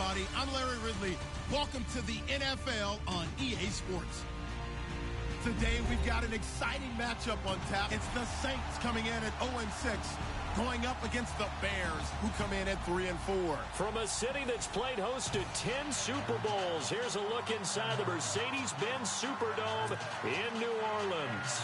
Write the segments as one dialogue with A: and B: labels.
A: everybody. I'm Larry Ridley. Welcome to the NFL on EA Sports. Today, we've got an exciting matchup on tap. It's the Saints coming in at 0-6, going up against the Bears, who come in at 3-4.
B: From a city that's played host to 10 Super Bowls, here's a look inside the Mercedes-Benz Superdome in New Orleans.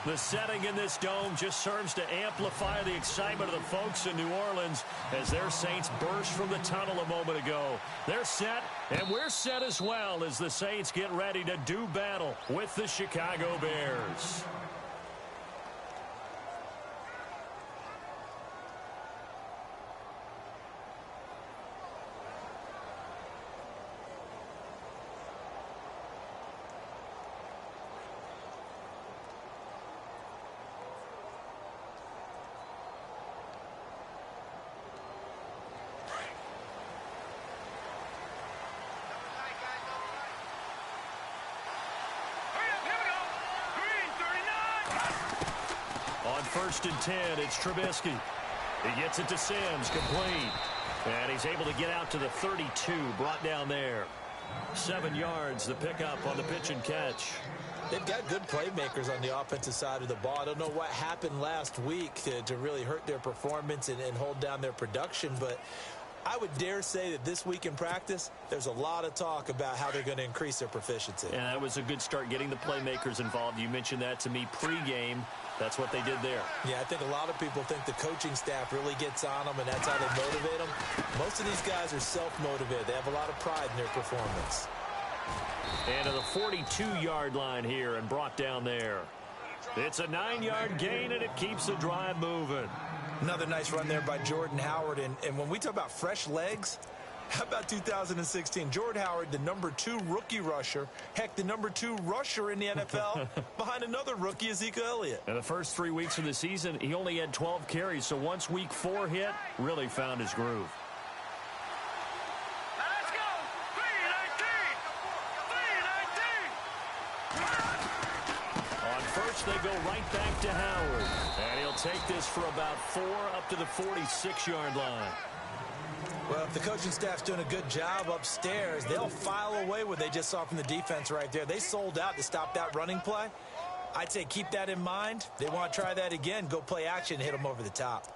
B: The setting in this dome just serves to amplify the excitement of the folks in New Orleans as their Saints burst from the tunnel a moment ago. They're set, and we're set as well as the Saints get ready to do battle with the Chicago Bears. First and 10, it's Trubisky. He gets it to Sims, complete. And he's able to get out to the 32, brought down there. 7 yards, the pickup on the pitch and catch.
C: They've got good playmakers on the offensive side of the ball. I don't know what happened last week to really hurt their performance and hold down their production, but I would dare say that this week in practice, there's a lot of talk about how they're going to increase their proficiency.
B: Yeah, that was a good start getting the playmakers involved. You mentioned that to me pregame. That's what they did there.
C: Yeah, I think a lot of people think the coaching staff really gets on them, and that's how they motivate them. Most of these guys are self-motivated. They have a lot of pride in their performance.
B: And to the 42-yard line here and brought down there. It's a 9-yard gain, and it keeps the drive moving.
C: Another nice run there by Jordan Howard. And when we talk about fresh legs, how about 2016? Jordan Howard, the #2 rookie rusher. Heck, the #2 rusher in the NFL behind another rookie, Ezekiel Elliott.
B: In the first 3 weeks of the season, he only had 12 carries. So once week 4 hit, really found his groove.
D: Let's go! 3-19!
B: On first, they go right back to Howard. And he'll take this for about 4 up to the 46-yard line.
C: Well, if the coaching staff's doing a good job upstairs, they'll file away what they just saw from the defense right there. They sold out to stop that running play. I'd say keep that in mind. They want to try that again. Go play action and hit them over the top.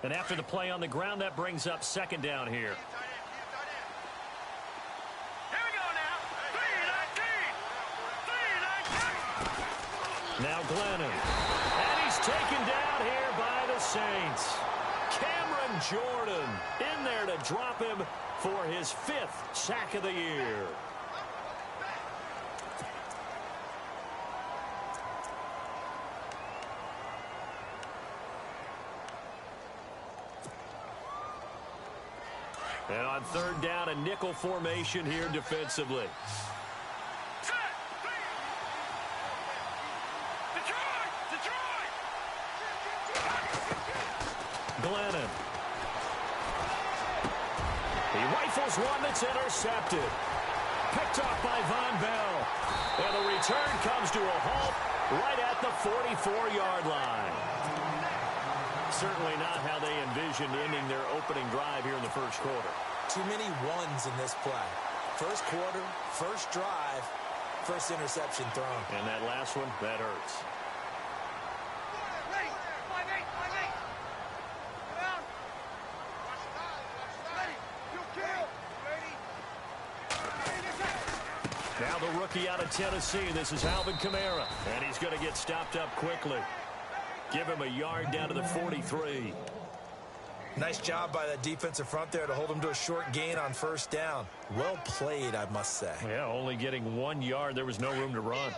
B: And after the play on the ground, that brings up second down here.
D: Here we go now. 3-19!
B: Now Glennon. And he's taken down here by the Saints. Jordan in there to drop him for his 5th sack of the year. And on third down, a nickel formation here defensively. Glennon. He rifles one that's intercepted. Picked off by Von Bell. And the return comes to a halt right at the 44-yard line. Certainly not how they envisioned ending their opening drive here in the first quarter.
C: Too many ones in this play. First quarter, first drive, first interception thrown.
B: And that last one, that hurts. Now the rookie out of Tennessee. This is Alvin Kamara. And he's going to get stopped up quickly. Give him a yard down to the 43.
C: Nice job by that defensive front there to hold him to a short gain on first down. Well played, I must say.
B: Yeah, only getting 1 yard. There was no room to run.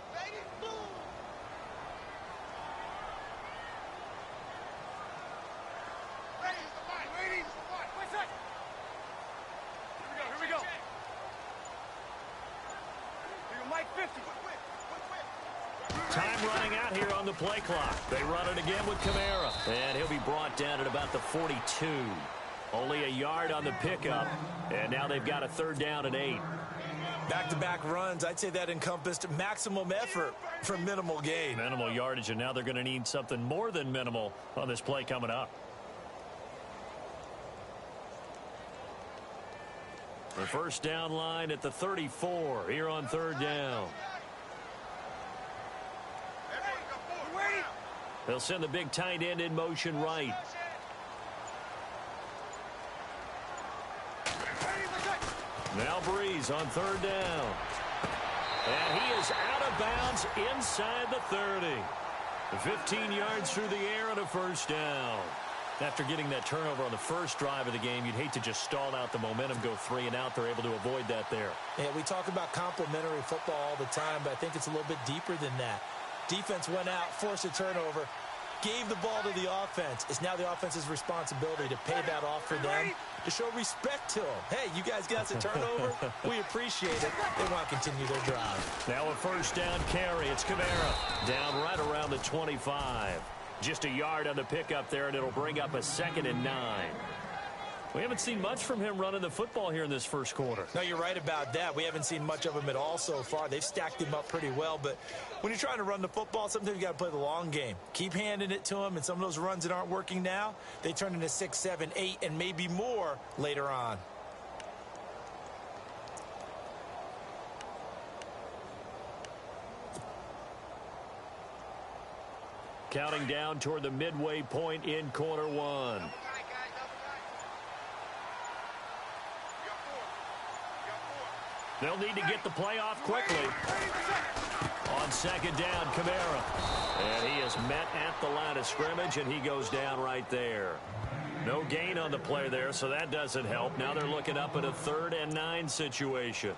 B: Time running out here on the play clock. They run it again with Kamara. And he'll be brought down at about the 42. Only a yard on the pickup. And now they've got a third down and 8.
C: Back-to-back runs. I'd say that encompassed maximum effort for minimal gain.
B: Minimal yardage, and now they're going to need something more than minimal on this play coming up. The first down line at the 34 here on third down. They'll send the big tight end in motion right. Now Breeze on third down. And he is out of bounds inside the 30. 15 yards through the air and a first down. After getting that turnover on the first drive of the game, you'd hate to just stall out the momentum, go 3 and out. They're able to avoid that there.
C: Yeah, we talk about complementary football all the time, but I think it's a little bit deeper than that. Defense went out, forced a turnover, gave the ball to the offense. It's now the offense's responsibility to pay that off for them, to show respect to them. Hey, you guys got us a turnover. We appreciate it. They want to continue their drive.
B: Now a first down carry. It's Kamara down right around the 25. Just a yard on the pickup there, and it'll bring up a 2nd and 9. We haven't seen much from him running the football here in this first quarter.
C: No, you're right about that. We haven't seen much of him at all so far. They've stacked him up pretty well, but when you're trying to run the football, sometimes you got to play the long game. Keep handing it to him, and some of those runs that aren't working now, they turn into 6, 7, 8, and maybe more later on.
B: Counting down toward the midway point in quarter one. They'll need to get the play off quickly. On second down, Kamara. And he is met at the line of scrimmage, and he goes down right there. No gain on the play there, so that doesn't help. Now they're looking up at a 3rd and 9 situation.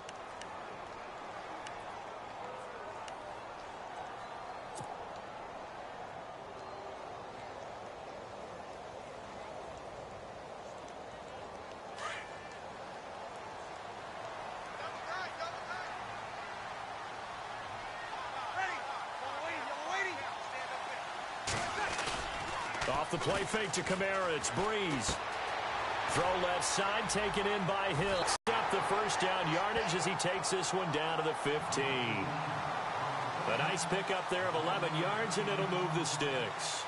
B: Off the play fake to Kamara, it's Breeze. Throw left side, taken in by Hill. Stop the first down yardage as he takes this one down to the 15. A nice pickup there of 11 yards, and it'll move the sticks.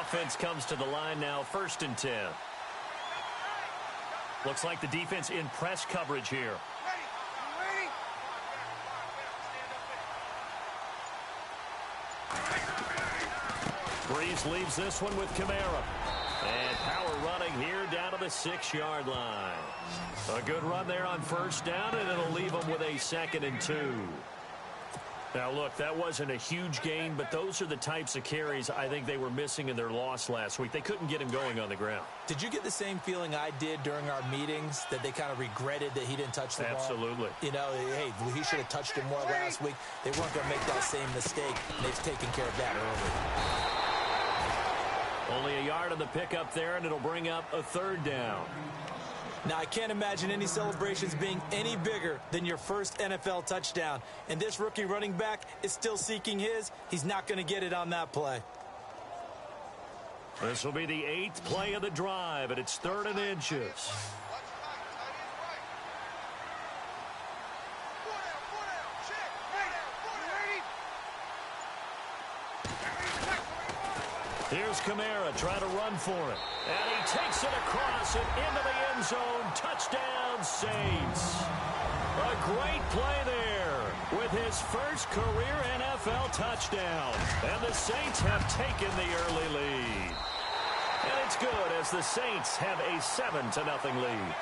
B: Offense comes to the line now, 1st and 10. Looks like the defense in press coverage here. Breeze leaves this one with Kamara. And power running here down to the 6-yard line. A good run there on first down, and it'll leave them with a 2nd and 2. Now, look, that wasn't a huge gain, but those are the types of carries I think they were missing in their loss last week. They couldn't get him going on the ground.
C: Did you get the same feeling I did during our meetings, that they kind of regretted that he didn't touch the ball?
B: Absolutely.
C: You know, hey, he should have touched it more last week. They weren't going to make that same mistake, and they've taken care of that early.
B: Only a yard on the pickup there, and it'll bring up a 3rd down.
C: Now, I can't imagine any celebrations being any bigger than your first NFL touchdown. And this rookie running back is still seeking his. He's not going to get it on that play.
B: This will be the 8th play of the drive, and it's 3rd and inches. Here's Kamara trying to run for it. And he takes it across and into the end zone. Touchdown, Saints. A great play there with his first career NFL touchdown. And the Saints have taken the early lead. And it's good as the Saints have a 7-0 lead.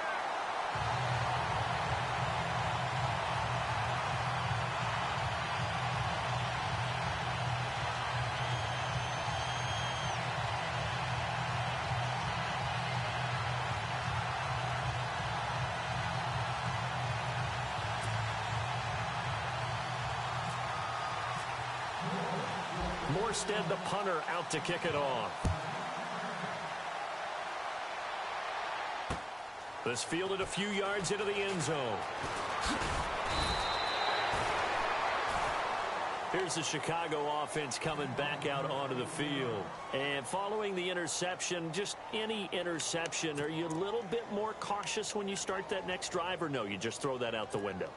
B: Morstead, the punter, out to kick it off. This fielded a few yards into the end zone. Here's the Chicago offense coming back out onto the field. And following the interception, just any interception, are you a little bit more cautious when you start that next drive, or no, you just throw that out the window?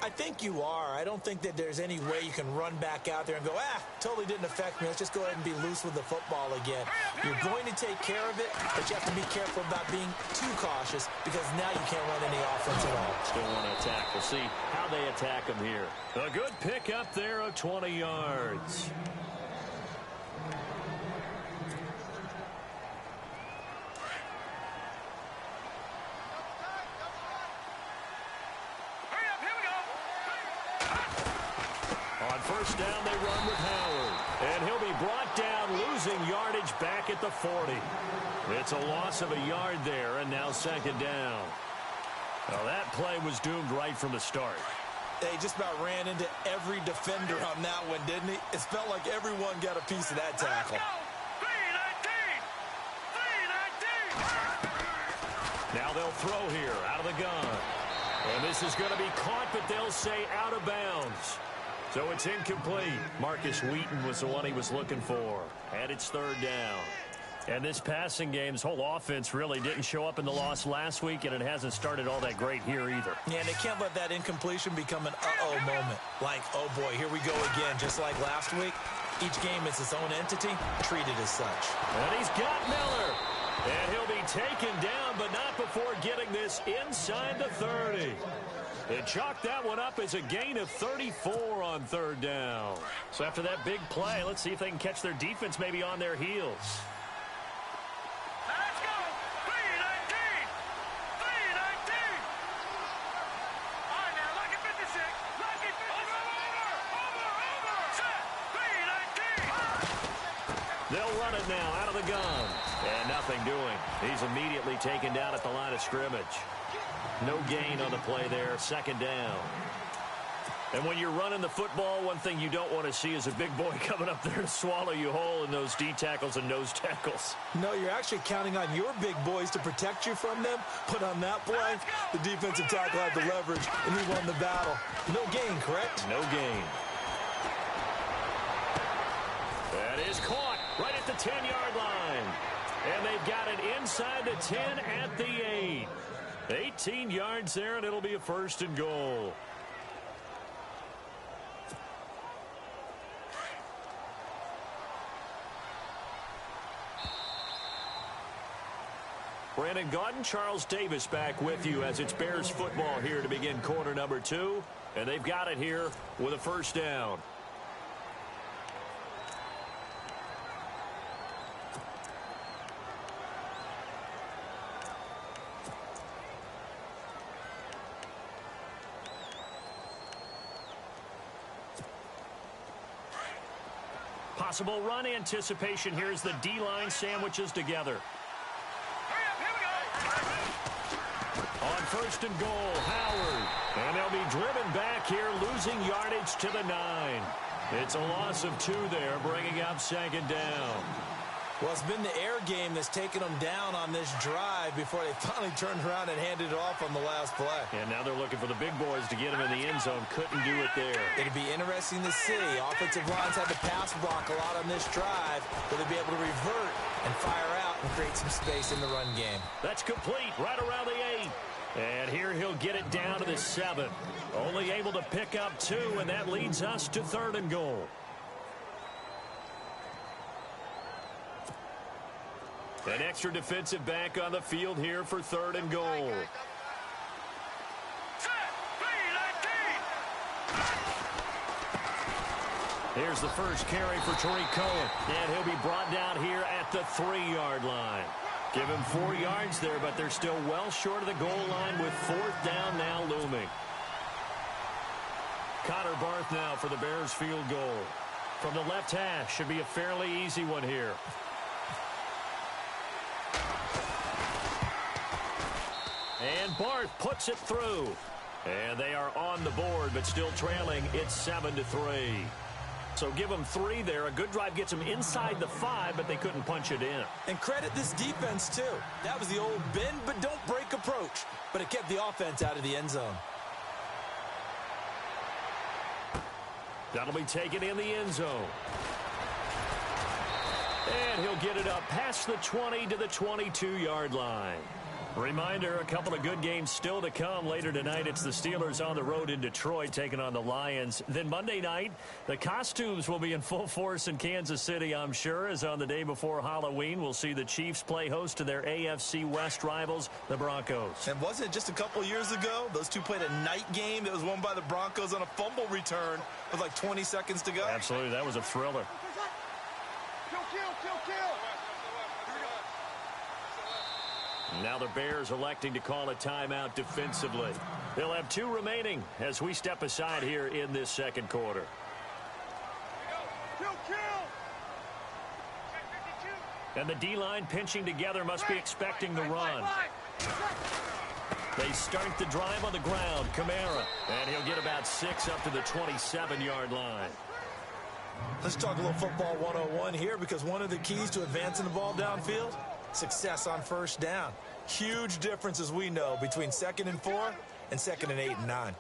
C: I think you are. I don't think that there's any way you can run back out there and go, totally didn't affect me. Let's just go ahead and be loose with the football again. You're going to take care of it, but you have to be careful about being too cautious because now you can't run any offense at all.
B: Still want to attack. We'll see how they attack him here. A good pickup there of 20 yards. First down, they run with Howard. And he'll be brought down, losing yardage back at the 40. It's a loss of a yard there, and now second down. Well, that play was doomed right from the start.
C: They just about ran into every defender on that one, didn't he? It felt like everyone got a piece of that tackle.
B: Now they'll throw here out of the gun. And this is going to be caught, but they'll say out of bounds. So it's incomplete. Marcus Wheaton was the one he was looking for. And it's third down. And this passing game, this whole offense really didn't show up in the loss last week, and it hasn't started all that great here either.
C: Yeah, and they can't let that incompletion become an uh-oh moment. Like, oh boy, here we go again. Just like last week, each game is its own entity, treated as such.
B: And he's got Miller. And he'll be taken down, but not before getting this inside the 30. They chalked that one up as a gain of 34 on third down. So after that big play, let's see if they can catch their defense maybe on their heels.
D: Let's go! 3-19! 3-19! All right, now, lucky 56. Lucky 56. Over! Set! 3-19!
B: They'll run it now out of the gun. And nothing doing. He's immediately taken down at the line of scrimmage. No gain on the play there, second down. And when you're running the football, one thing you don't want to see is a big boy coming up there to swallow you whole in those D tackles and nose tackles.
C: No, you're actually counting on your big boys to protect you from them. But on that play, the defensive tackle had the leverage, and he won the battle. No gain, correct?
B: No gain. That is caught right at the 10-yard line. And they've got it inside the 10 at the 8. 18 yards there, and it'll be a first and goal. Brandon Gaudin, Charles Davis back with you as it's Bears football here to begin quarter number 2. And they've got it here with a first down. Possible run anticipation. Here's the D-line sandwiches together. On first and goal, Howard. And they'll be driven back here, losing yardage to the 9. It's a loss of 2 there, bringing up second down.
C: Well, it's been the air game that's taken them down on this drive before they finally turned around and handed it off on the last play.
B: And now they're looking for the big boys to get him in the end zone. Couldn't do it there.
C: It'd be interesting to see. Offensive lines had to pass block a lot on this drive. Will they be able to revert and fire out and create some space in the run game?
B: That's complete right around the 8. And here he'll get it down to the 7. Only able to pick up 2, and that leads us to third and goal. An extra defensive back on the field here for third and goal. Here's the first carry for Tariq Cohen. And he'll be brought down here at the 3-yard line. Give him 4 yards there, but they're still well short of the goal line with fourth down now looming. Connor Barth now for the Bears field goal. From the left hash, should be a fairly easy one here. And Barth puts it through. And they are on the board, but still trailing. It's 7-3. So give them 3 there. A good drive gets them inside the 5, but they couldn't punch it in.
C: And credit this defense, too. That was the old bend but don't break approach. But it kept the offense out of the end zone.
B: That'll be taken in the end zone. And he'll get it up past the 20 to the 22-yard line. Reminder, a couple of good games still to come later tonight. It's the Steelers on the road in Detroit taking on the Lions. Then Monday night, the costumes will be in full force in Kansas City, I'm sure, as on the day before Halloween, we'll see the Chiefs play host to their AFC West rivals, the Broncos.
C: And wasn't it just a couple years ago, those two played a night game that was won by the Broncos on a fumble return with like 20 seconds to go?
B: Absolutely, that was a thriller. Now the Bears electing to call a timeout defensively. They'll have 2 remaining as we step aside here in this second quarter. And the D-line pinching together must be expecting the run. They start the drive on the ground. Kamara. And he'll get about 6 up to the 27-yard line.
C: Let's talk a little football 101 here, because one of the keys to advancing the ball downfield, success on first down. Huge difference, as we know, between 2nd and 4 and 2nd and 8 and 9.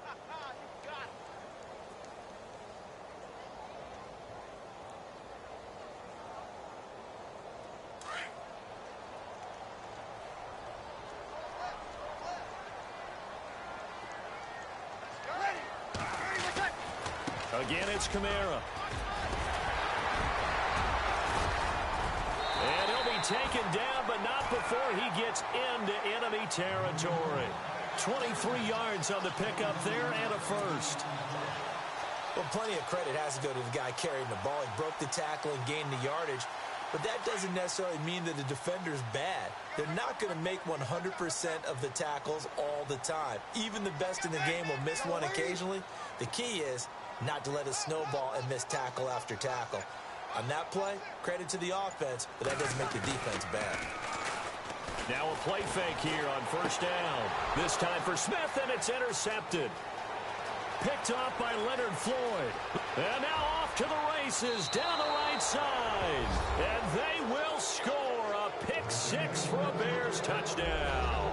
B: Again, it's Kamara. And he'll be taken down, but not before he gets into enemy territory. 23 yards on the pickup there and a first.
C: Well, plenty of credit has to go to the guy carrying the ball. He broke the tackle and gained the yardage. But that doesn't necessarily mean that the defender's bad. They're not going to make 100% of the tackles all the time. Even the best in the game will miss one occasionally. The key is not to let it snowball and miss tackle after tackle. On that play, credit to the offense, but that doesn't make the defense bad.
B: Now a play fake here on first down. This time for Smith, and it's intercepted. Picked off by Leonard Floyd. And now off to the races down the right side. And they will score a pick 6 for a Bears touchdown.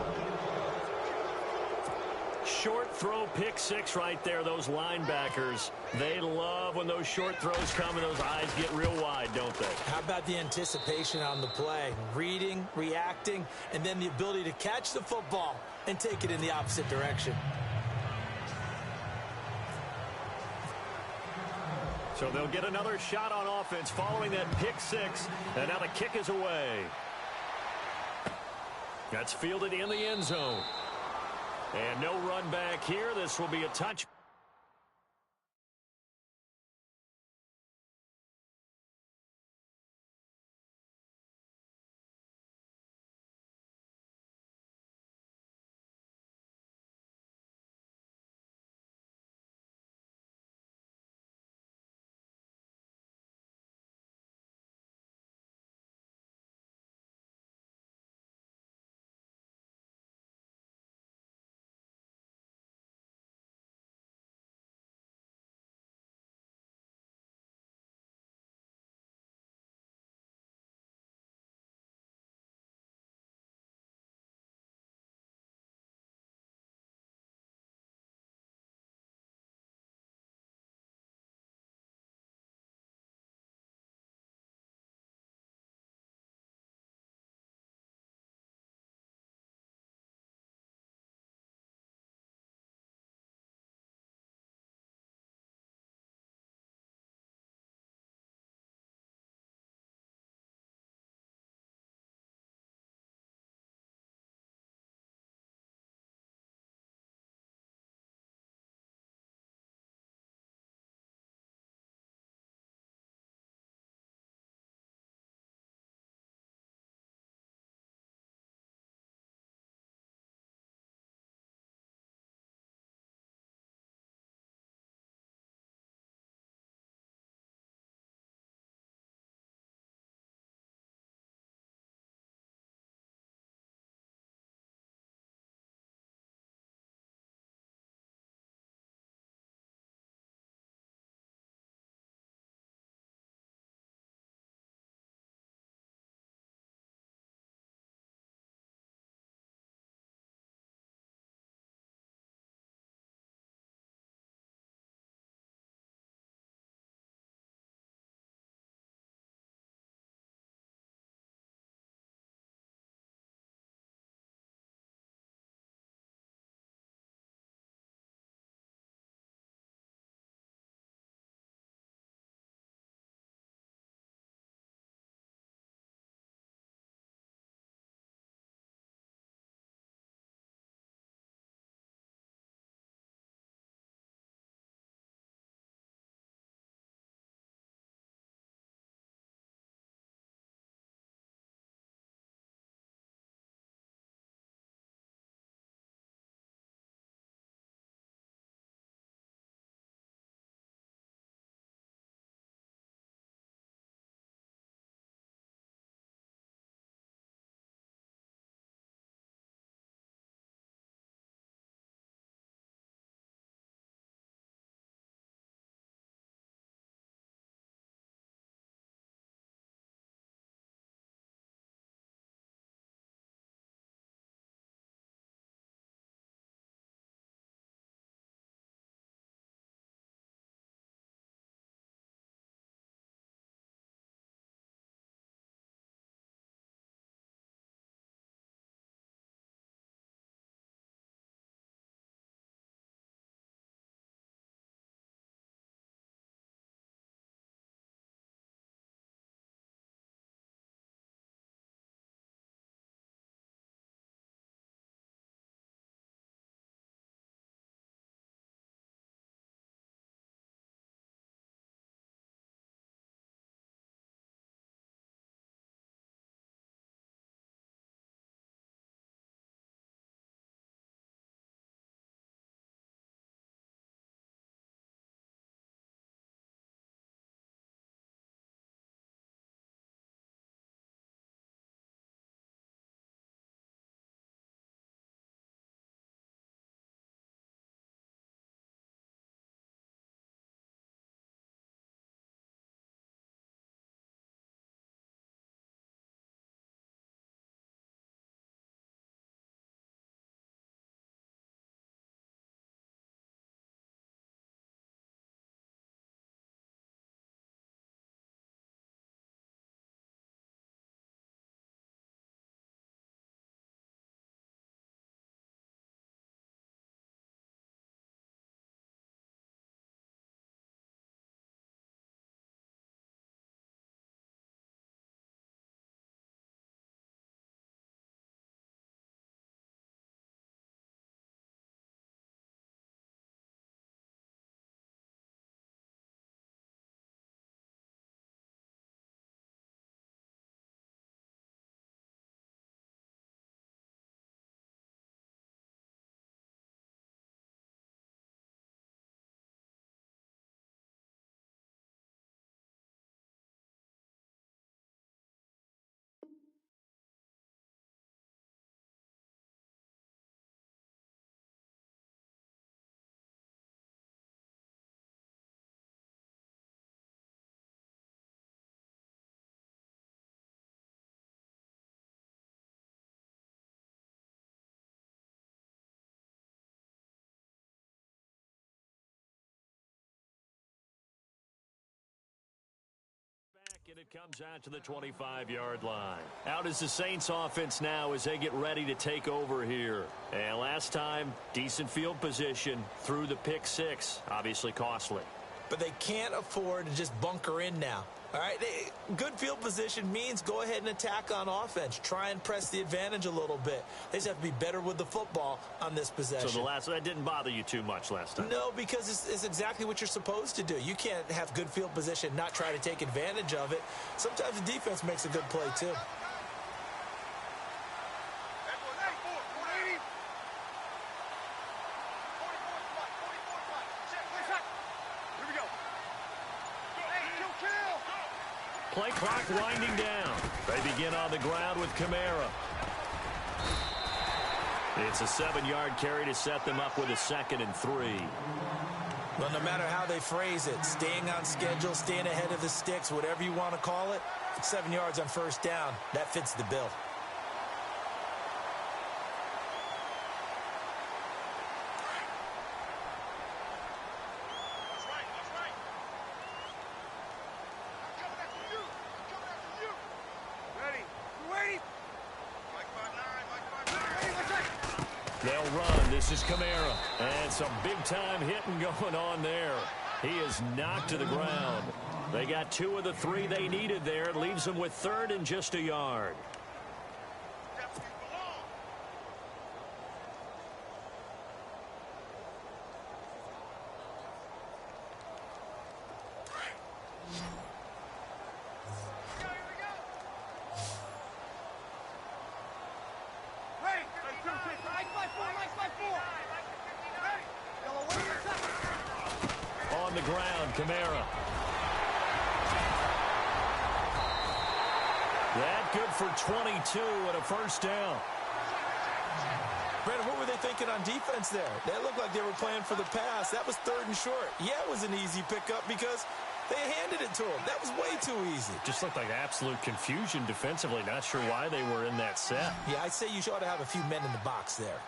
B: Short throw pick 6 right there. Those linebackers, they love when those short throws come and those eyes get real wide, don't they?
C: How about the anticipation on the play? Reading, reacting, and then the ability to catch the football and take it in the opposite direction.
B: So they'll get another shot on offense following that pick 6. And now the kick is away. That's fielded in the end zone. And no run back here. This will be a touch. and it comes out to the 25-yard line. Out is the Saints offense now as they get ready to take over here. And last time, decent field position through the pick six, obviously costly.
C: But they can't afford to just bunker in now. All right, good field position means go ahead and attack on offense. Try and press the advantage a little bit. They just have to be better with the football on this possession.
B: So that didn't bother you too much last time?
C: No, because it's exactly what you're supposed to do. You can't have good field position and not try to take advantage of it. Sometimes the defense makes a good play, too.
B: Play clock winding down. They begin on the ground with Kamara. It's a 7-yard carry to set them up with a 2nd and 3.
C: Well, no matter how they phrase it, staying on schedule, staying ahead of the sticks, whatever you want to call it, 7 yards on first down, that fits the bill.
B: They'll run. This is Kamara. And some big-time hitting going on there. He is knocked to the ground. They got 2 of the 3 they needed there. It leaves them with 3rd and just a yard. On the ground, Kamara. That good for 22 and a first down.
C: Brandon, what were they thinking on defense there? They looked like they were playing for the pass. That was 3rd and short. Yeah, it was an easy pickup because they handed it to him. That was way too easy.
B: Just looked like absolute confusion defensively. Not sure why they were in that set.
C: Yeah, I'd say you ought to have a few men in the box there.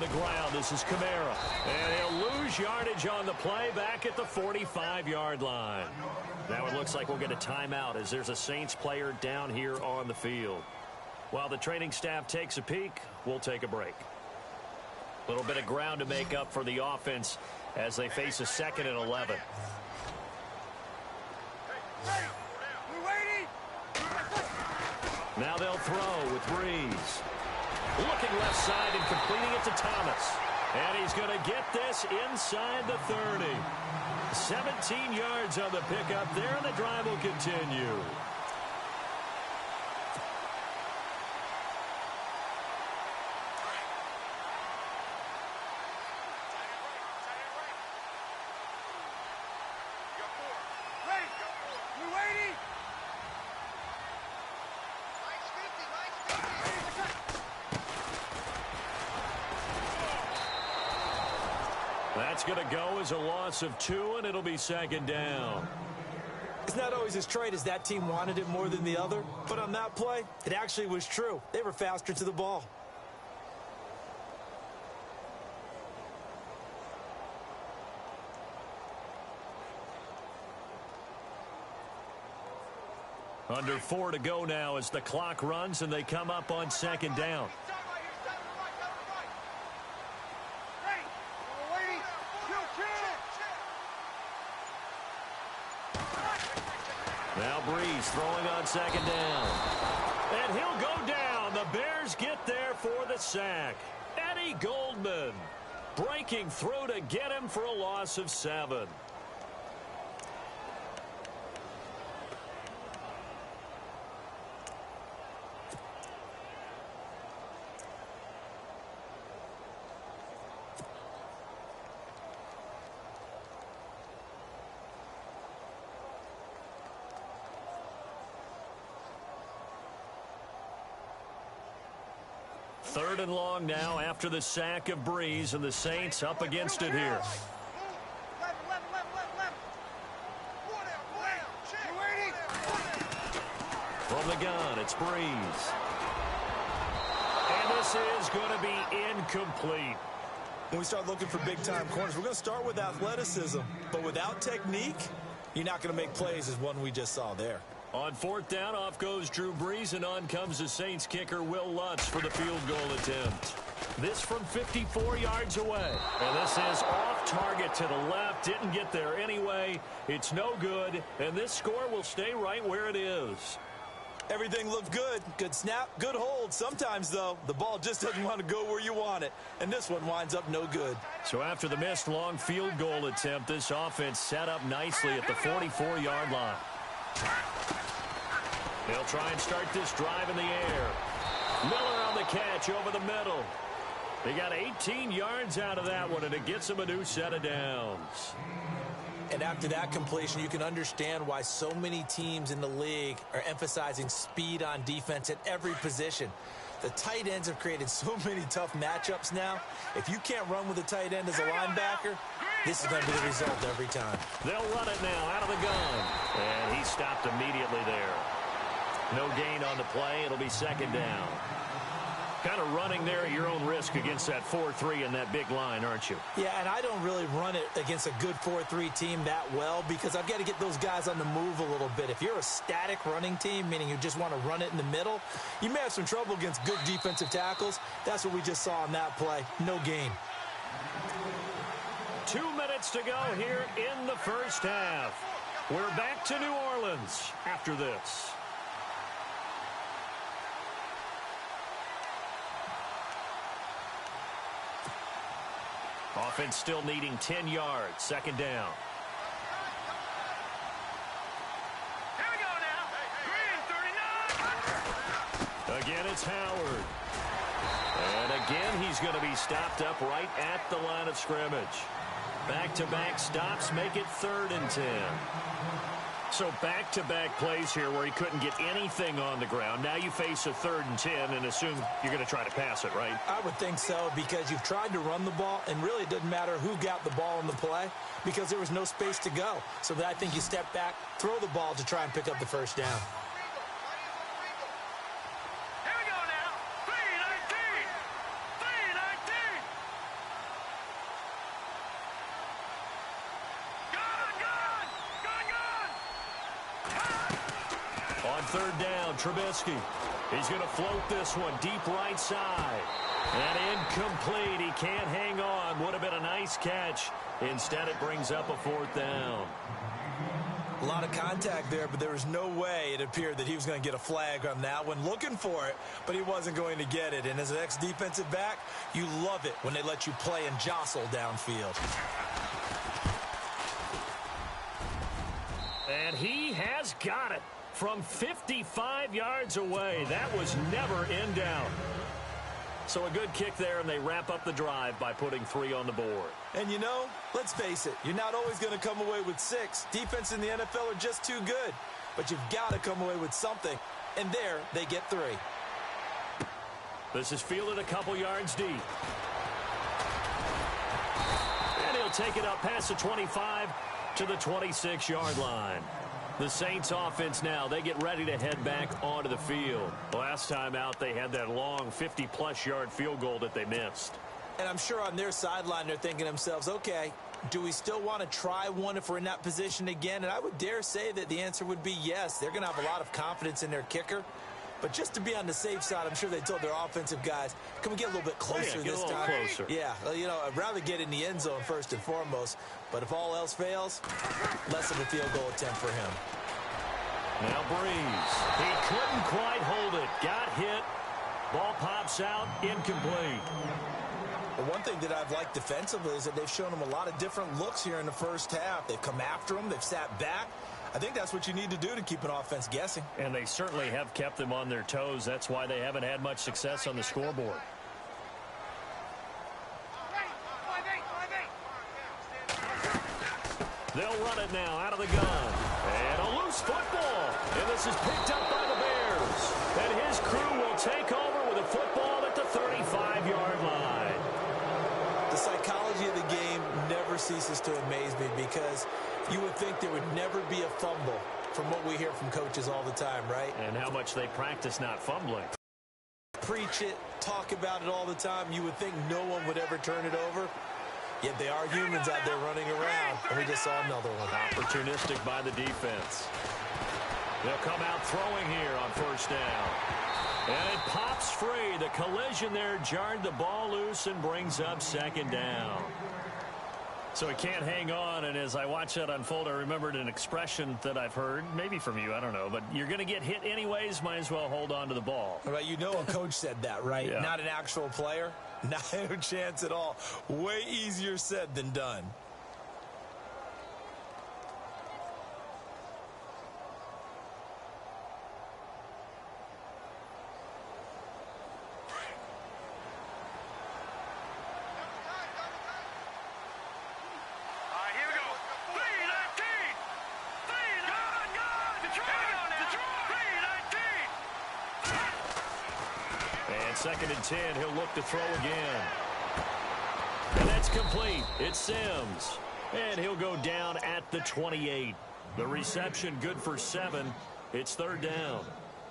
B: The ground. This is Kamara. And he'll lose yardage on the play back at the 45-yard line. Now it looks like we'll get a timeout as there's a Saints player down here on the field. While the training staff takes a peek, we'll take a break. A little bit of ground to make up for the offense as they face a 2nd and 11. Now they'll throw with Breeze. Looking left side and completing it to Thomas. And he's going to get this inside the 30. 17 yards on the pickup there, and the drive will continue. That's going to go as a loss of 2, and it'll be 2nd down.
C: It's not always as straight as that team wanted it more than the other, but on that play, it actually was true. They were faster to the ball.
B: Under 4 to go now as the clock runs and they come up on 2nd down. Now Breeze throwing on 2nd down. And he'll go down. The Bears get there for the sack. Eddie Goldman breaking through to get him for a loss of 7. Third and long now after the sack of Breeze, and the Saints up against it here. the gun, it's Breeze. And this is going to be incomplete.
C: When we start looking for big-time corners, we're going to start with athleticism. But without technique, you're not going to make plays as one we just saw there.
B: On fourth down, off goes Drew Brees, and on comes the Saints kicker, Will Lutz, for the field goal attempt. This from 54 yards away. And this is off target to the left. Didn't get there anyway. It's no good, and this score will stay right where it is.
C: Everything looked good. Good snap, good hold. Sometimes, though, the ball just doesn't want to go where you want it. And this one winds up no good.
B: So after the missed long field goal attempt, this offense set up nicely at the 44-yard line. They'll try and start this drive in the air. Miller on the catch over the middle. They got 18 yards out of that one, and it gets them a new set of downs.
C: And after that completion, you can understand why so many teams in the league are emphasizing speed on defense at every position. The tight ends have created so many tough matchups now. If you can't run with a tight end as a linebacker, this is going to be the result every time.
B: They'll run it now out of the gun. And he stopped immediately there. No gain on the play. It'll be second down. Kind of running there at your own risk against that 4-3 and that big line, aren't you?
C: Yeah, and I don't really run it against a good 4-3 team that well because I've got to get those guys on the move a little bit. If you're a static running team, meaning you just want to run it in the middle, you may have some trouble against good defensive tackles. That's what we just saw on that play. No gain.
B: 2 minutes to go here in the first half. We're back to New Orleans after this. Offense still needing 10 yards. Second down.
D: Here we go now. Green 39.
B: Again, it's Howard. And again, he's going to be stopped up right at the line of scrimmage. Back-to-back stops make it 3rd and 10. So back-to-back plays here where he couldn't get anything on the ground. Now you face a 3rd and 10 and assume you're going to try to pass it, right?
C: I would think so because you've tried to run the ball, and really it doesn't matter who got the ball in the play because there was no space to go. So I think you step back, throw the ball to try and pick up the first down.
D: Here we go now. 3-19. 3-19. Gone.
B: On 3rd down, Trubisky. He's going to float this one deep right side. And incomplete. He can't hang on. Would have been a nice catch. Instead, it brings up a 4th down.
C: A lot of contact there, but there was no way it appeared that he was going to get a flag on that one. Looking for it, but he wasn't going to get it. And as an ex-defensive back, you love it when they let you play and jostle downfield.
B: And he has got it from 55 yards away. That was never in doubt. So a good kick there, and they wrap up the drive by putting 3 on the board.
C: And you know, let's face it, you're not always going to come away with 6. Defense in the NFL are just too good. But you've got to come away with something. And there, they get 3.
B: This is fielded a couple yards deep. And he'll take it up past the 25 to the 26-yard line. The Saints offense now, they get ready to head back onto the field. Last time out, they had that long 50-plus yard field goal that they missed.
C: And I'm sure on their sideline, they're thinking to themselves, okay, do we still want to try one if we're in that position again? And I would dare say that the answer would be yes. They're going to have a lot of confidence in their kicker. But just to be on the safe side, I'm sure they told their offensive guys, can we get a little bit closer this time?
B: Closer.
C: Yeah, well, you know, I'd rather get in the end zone first and foremost. But if all else fails, less of a field goal attempt for him.
B: Now Breeze. He couldn't quite hold it. Got hit. Ball pops out. Incomplete.
C: Well, one thing that I've liked defensively is that they've shown him a lot of different looks here in the first half. They've come after him. They've sat back. I think that's what you need to do to keep an offense guessing.
B: And they certainly have kept them on their toes. That's why they haven't had much success on the scoreboard. They'll run it now out of the gun. And a loose football. And this is picked up by the Bears. And his crew will take over with a football at the 35-yard line.
C: The psychology of the game never ceases to amaze me because you would think there would never be a fumble from what we hear from coaches all the time, right?
B: And how much they practice not fumbling.
C: Preach it, talk about it all the time. You would think no one would ever turn it over. Yet they are humans out there running around, and we just saw another one.
B: Opportunistic by the defense. They'll come out throwing here on first down. And it pops free. The collision there jarred the ball loose and brings up second down. So he can't hang on, and as I watch that unfold, I remembered an expression that I've heard, maybe from you, I don't know, but you're going to get hit anyways, might as well hold on to the ball.
C: Right, you know a coach said that, right?
B: Yeah. Not
C: an actual player. Not a chance at all. Way easier said than done.
B: Second and 10, he'll look to throw again. And that's complete. It's Sims. And he'll go down at the 28. The reception good for 7. It's third down.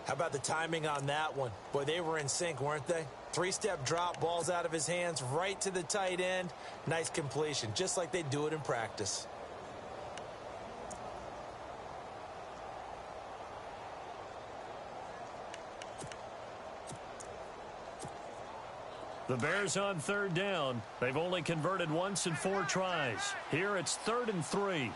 C: How about the timing on that one? Boy, they were in sync, weren't they? Three-step drop, balls out of his hands, right to the tight end. Nice completion, just like they do it in practice.
B: The Bears on third down. They've only converted once in 4 tries. Here it's 3rd and 3.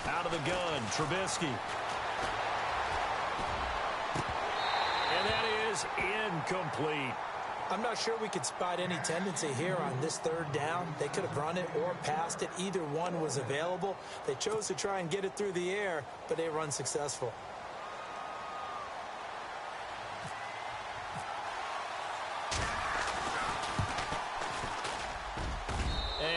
B: Out of the gun, Trubisky. And that is incomplete.
C: I'm not sure we could spot any tendency here on this third down. They could have run it or passed it. Either one was available. They chose to try and get it through the air, but they were unsuccessful.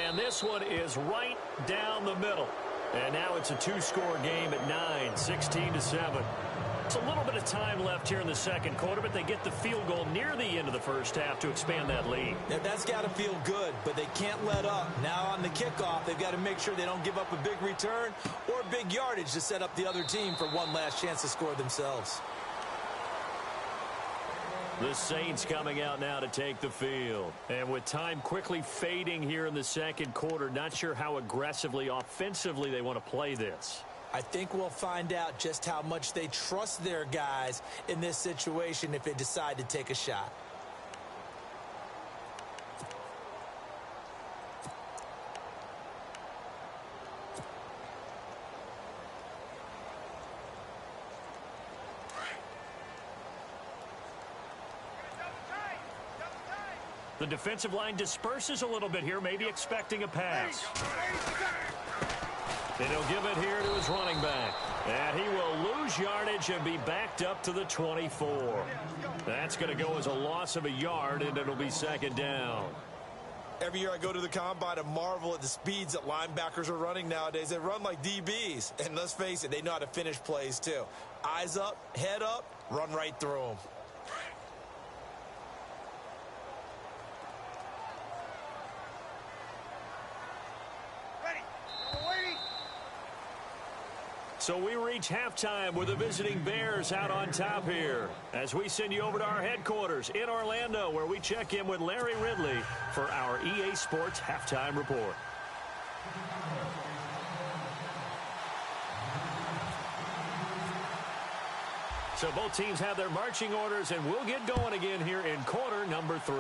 B: And this one is right down the middle. And now it's a 2-score game at 9, 16-7. It's a little bit of time left here in the second quarter, but they get the field goal near the end of the first half to expand that lead.
C: Now, that's got to feel good, but they can't let up. Now on the kickoff, they've got to make sure they don't give up a big return or big yardage to set up the other team for one last chance to score themselves.
B: The Saints coming out now to take the field. And with time quickly fading here in the second quarter, not sure how aggressively, offensively they want to play this.
C: I think we'll find out just how much they trust their guys in this situation if they decide to take a shot.
B: The defensive line disperses a little bit here, maybe expecting a pass. And he'll give it here to his running back. And he will lose yardage and be backed up to the 24. That's going to go as a loss of a yard, and it'll be second down.
C: Every year I go to the combine and marvel at the speeds that linebackers are running nowadays. They run like DBs. And let's face it, they know how to finish plays too. Eyes up, head up, run right through them.
B: So we reach halftime with the visiting Bears out on top here as we send you over to our headquarters in Orlando, where we check in with Larry Ridley for our EA Sports Halftime Report. So both teams have their marching orders, and we'll get going again here in quarter number 3.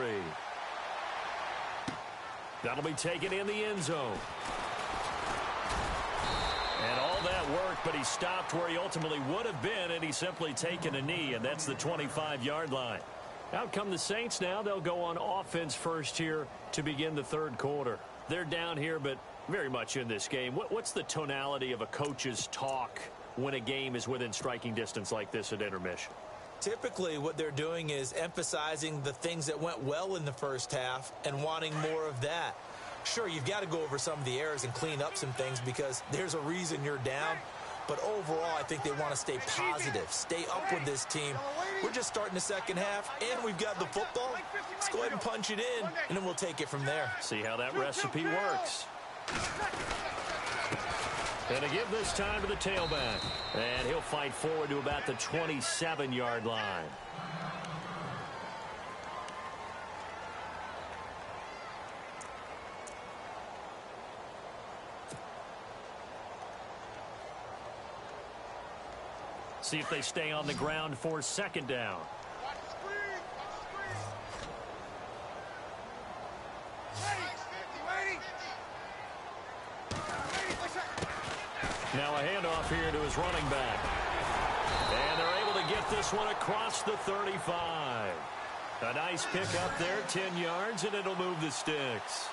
B: That'll be taken in the end zone. And all that work, but he stopped where he ultimately would have been, and he's simply taken a knee, and that's the 25-yard line. Out come the Saints now. They'll go on offense first here to begin the third quarter. They're down here, but very much in this game. What's the tonality of a coach's talk when a game is within striking distance like this at intermission?
C: Typically, what they're doing is emphasizing the things that went well in the first half and wanting more of that. Sure, you've got to go over some of the errors and clean up some things because there's a reason you're down. But overall, I think they want to stay positive, stay up with this team. We're just starting the second half, and we've got the football. Let's go ahead and punch it in, and then we'll take it from there.
B: See how that recipe works. And to give this time to the tailback. And he'll fight forward to about the 27-yard line. See if they stay on the ground for second down. Now a handoff here to his running back. And they're able to get this one across the 35. A nice pickup there, 10 yards, and it'll move the sticks.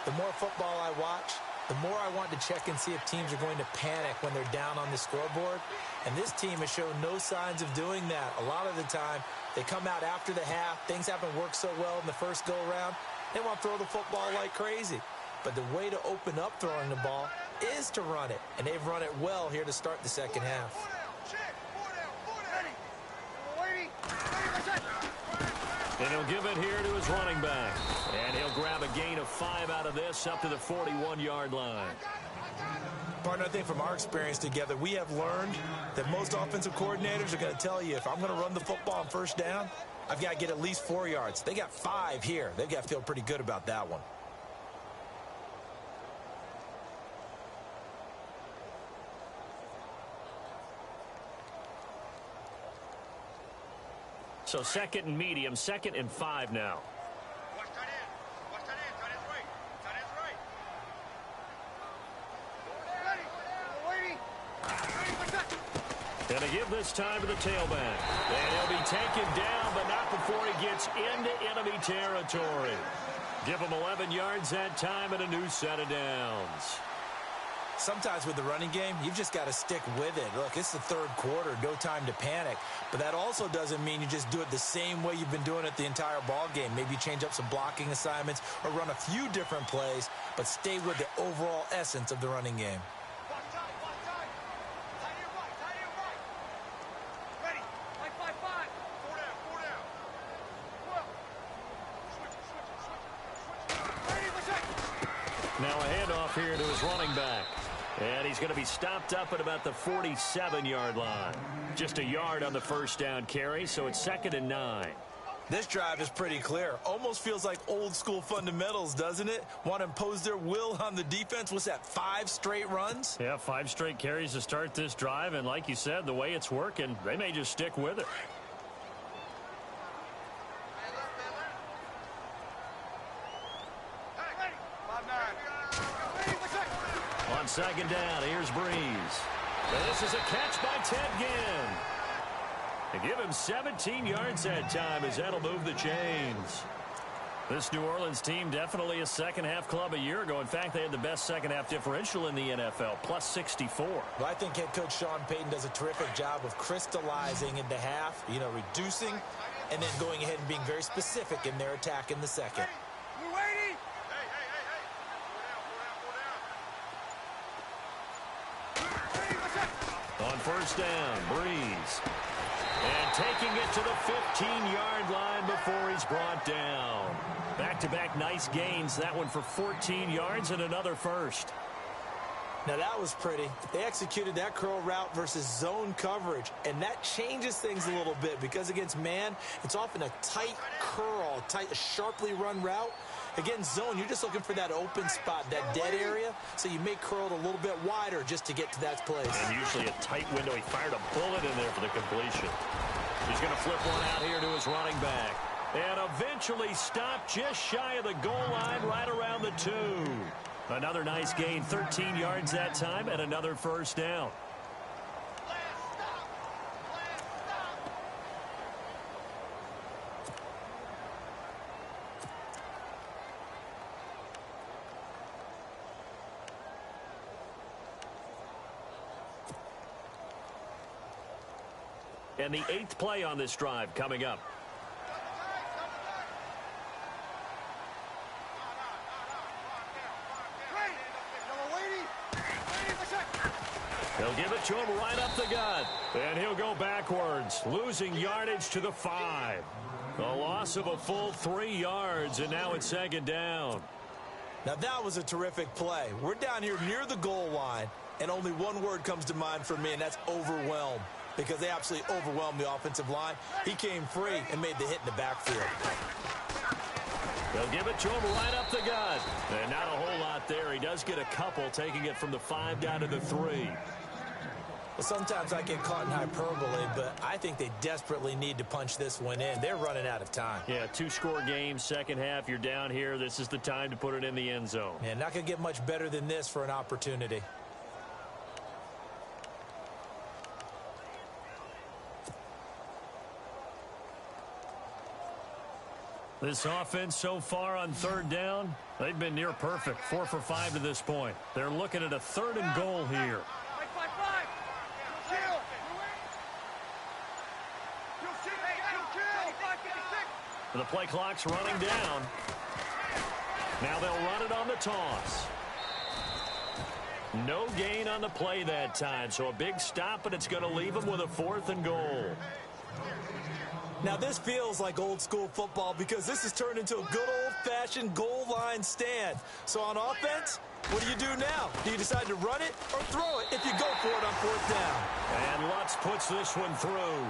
C: The more football I watch, the more I want to check and see if teams are going to panic when they're down on the scoreboard. And this team has shown no signs of doing that. A lot of the time, they come out after the half. Things haven't worked so well in the first go-around. They want to throw the football like crazy. But the way to open up throwing the ball is to run it. And they've run it well here to start the second half.
B: And he'll give it here to his running back. And he'll grab a gain of 5 out of this up to the 41-yard line.
C: Partner, I think from our experience together, we have learned that most offensive coordinators are going to tell you, if I'm going to run the football on first down, I've got to get at least 4 yards. They got 5 here. They've got to feel pretty good about that one.
B: So second and medium, 2nd and 5 now. And to give this time to the tailback. And he'll be taken down, but not before he gets into enemy territory. Give him 11 yards that time and a new set of downs.
C: Sometimes with the running game, you've just got to stick with it. Look, it's the third quarter, no time to panic. But that also doesn't mean you just do it the same way you've been doing it the entire ball game. Maybe change up some blocking assignments or run a few different plays, but stay with the overall essence of the running game.
B: Now a handoff here to his running back. And he's going to be stopped up at about the 47-yard line. Just a yard on the first down carry, so it's 2nd and 9.
C: This drive is pretty clear. Almost feels like old school fundamentals, doesn't it? Want to impose their will on the defense. What's that, 5 straight runs?
B: Yeah, 5 straight carries to start this drive. And like you said, the way it's working, they may just stick with it. On second down, here's Breeze. And this is a catch by Ted Ginn. They give him 17 yards that time as that'll move the chains. This New Orleans team definitely a second-half club a year ago. In fact, they had the best second-half differential in the NFL, plus 64.
C: Well, I think head coach Sean Payton does a terrific job of crystallizing into half, reducing, and then going ahead and being very specific in their attack in the second.
B: On first down, Breeze. And taking it to the 15-yard line before he's brought down. Back-to-back nice gains. That one for 14 yards and another first.
C: Now that was pretty. They executed that curl route versus zone coverage, and that changes things a little bit because against man, it's often a tight curl, a sharply run route. Against zone, you're just looking for that open spot, that dead area, so you may curl it a little bit wider just to get to that place.
B: And usually a tight window. He fired a bullet in there for the completion. He's going to flip one out here to his running back. And eventually stopped just shy of the goal line right around the 2. Another nice gain, 13 yards that time, and another first down. And the 8th play on this drive coming up. He'll give it to him right up the gut. And he'll go backwards, losing yardage to the 5. A loss of a full 3 yards, and now it's second down.
C: Now that was a terrific play. We're down here near the goal line, and only one word comes to mind for me, and that's overwhelmed, because they absolutely overwhelmed the offensive line. He came free and made the hit in the backfield.
B: They'll give it to him right up the gut. And not a whole lot there. He does get a couple, taking it from the 5 down to the 3.
C: Well, sometimes I get caught in hyperbole, but I think they desperately need to punch this one in. They're running out of time.
B: Yeah, 2-score game, second half. You're down here. This is the time to put it in the end zone.
C: Yeah, not going to get much better than this for an opportunity.
B: This offense so far on 3rd down, they've been near perfect. 4 for 5 to this point. They're looking at a 3rd and goal here. The play clock's running down. Now they'll run it on the toss. No gain on the play that time, so a big stop, but it's going to leave them with a 4th and goal.
C: Now, this feels like old-school football because this has turned into a good old-fashioned goal line stand. So on offense, what do you do now? Do you decide to run it or throw it if you go for it on 4th down?
B: And Lutz puts this one through.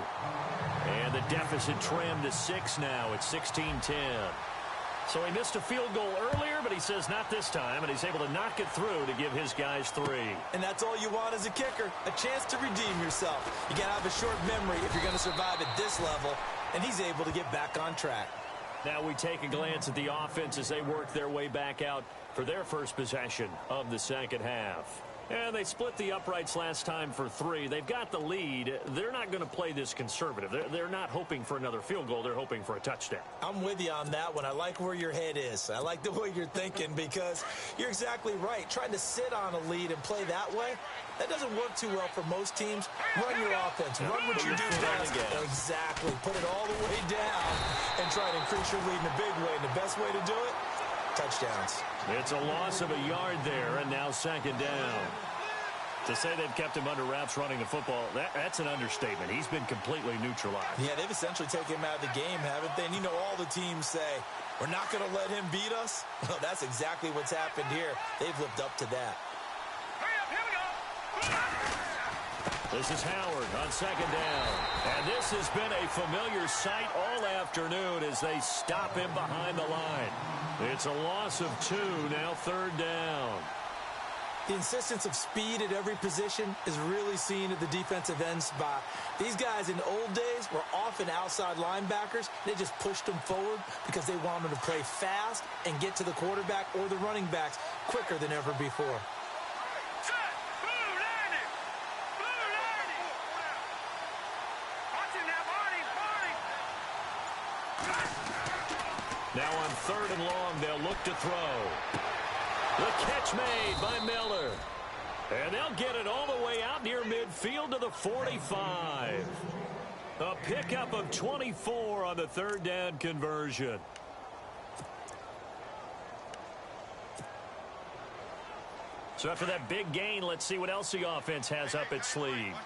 B: And the deficit trimmed to 6 now. It's 16-10. So he missed a field goal earlier, but he says not this time, and he's able to knock it through to give his guys 3.
C: And that's all you want as a kicker, a chance to redeem yourself. You got to have a short memory if you're going to survive at this level, and he's able to get back on track.
B: Now we take a glance at the offense as they work their way back out for their first possession of the second half. And they split the uprights last time for 3. They've got the lead. They're not going to play this conservative. They're not hoping for another field goal. They're hoping for a touchdown.
C: I'm with you on that one. I like where your head is. I like the way you're thinking because you're exactly right. Trying to sit on a lead and play that way, that doesn't work too well for most teams. Run your offense. Run what you do best. Exactly. Put it all the way down and try to increase your lead in a big way. And the best way to do it, touchdowns.
B: It's a loss of a yard there, and now 2nd down. To say they've kept him under wraps running the football, that's an understatement. He's been completely neutralized.
C: Yeah, they've essentially taken him out of the game, haven't they? And you know, all the teams say, we're not going to let him beat us. Well, that's exactly what's happened here. They've lived up to that.
B: This is Howard on 2nd down. And this has been a familiar sight all afternoon as they stop him behind the line. It's a loss of 2, now 3rd down.
C: The insistence of speed at every position is really seen at the defensive end spot. These guys in the old days were often outside linebackers. They just pushed them forward because they wanted to play fast and get to the quarterback or the running backs quicker than ever before.
B: Now on 3rd and long, they'll look to throw. The catch made by Miller. And they'll get it all the way out near midfield to the 45. A pickup of 24 on the 3rd down conversion. So after that big gain, let's see what else the offense has up its sleeve.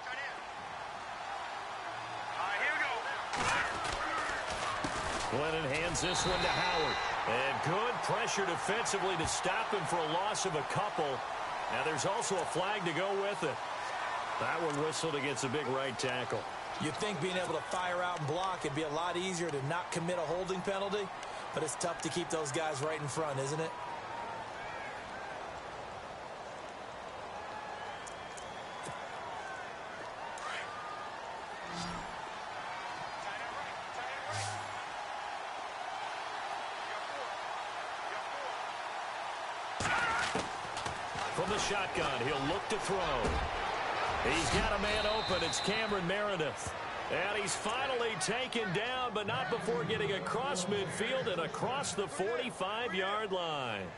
B: Glennon hands this one to Howard. And good pressure defensively to stop him for a loss of a couple. Now there's also a flag to go with it. That one whistled against a big right tackle.
C: You'd think being able to fire out and block it'd be a lot easier to not commit a holding penalty, but it's tough to keep those guys right in front, isn't it?
B: From the shotgun, he'll look to throw. He's got a man open. It's Cameron Meredith. And he's finally taken down, but not before getting across midfield and across the 45-yard line.